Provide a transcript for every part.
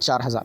4000۔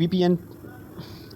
VPN،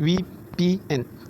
VPN۔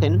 10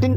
10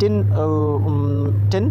10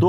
2